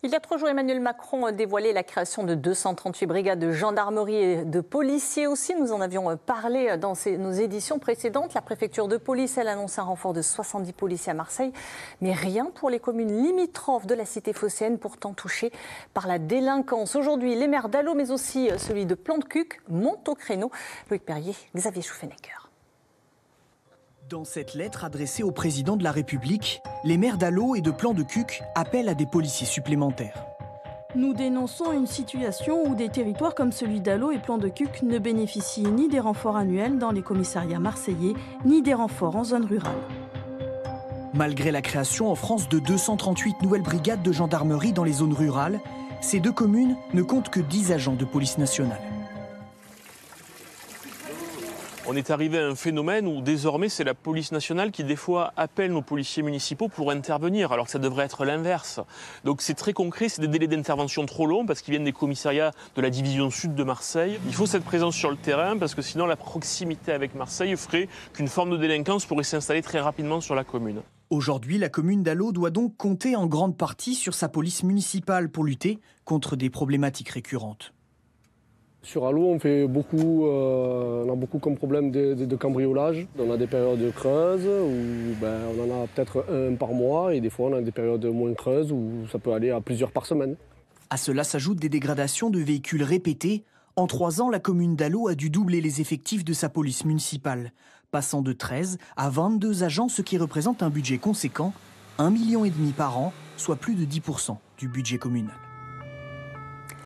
Il y a 3 jours, Emmanuel Macron dévoilait la création de 238 brigades de gendarmerie et de policiers aussi. Nous en avions parlé dans nos éditions précédentes. La préfecture de police, elle annonce un renfort de 70 policiers à Marseille. Mais rien pour les communes limitrophes de la cité phocéenne, pourtant touchées par la délinquance. Aujourd'hui, les maires d'Allauch, mais aussi celui de Plan-de-Cuc, montent au créneau. Loïc Perrier, Xavier Schuffenecker. Dans cette lettre adressée au président de la République, les maires d'Allauch et de Plan-de-Cuc appellent à des policiers supplémentaires. Nous dénonçons une situation où des territoires comme celui d'Allauch et Plan-de-Cuc ne bénéficient ni des renforts annuels dans les commissariats marseillais, ni des renforts en zone rurale. Malgré la création en France de 238 nouvelles brigades de gendarmerie dans les zones rurales, ces 2 communes ne comptent que 10 agents de police nationale. On est arrivé à un phénomène où désormais c'est la police nationale qui des fois appelle nos policiers municipaux pour intervenir, alors que ça devrait être l'inverse. Donc c'est très concret, c'est des délais d'intervention trop longs parce qu'ils viennent des commissariats de la division sud de Marseille. Il faut cette présence sur le terrain parce que sinon la proximité avec Marseille ferait qu'une forme de délinquance pourrait s'installer très rapidement sur la commune. Aujourd'hui, la commune d'Allauch doit donc compter en grande partie sur sa police municipale pour lutter contre des problématiques récurrentes. Sur Allauch, on a beaucoup comme problème de cambriolage. On a des périodes creuses où on en a peut-être un par mois et des fois on a des périodes moins creuses où ça peut aller à plusieurs par semaine. À cela s'ajoutent des dégradations de véhicules répétées. En 3 ans, la commune d'Allauch a dû doubler les effectifs de sa police municipale, passant de 13 à 22 agents, ce qui représente un budget conséquent, 1,5 million par an, soit plus de 10% du budget communal.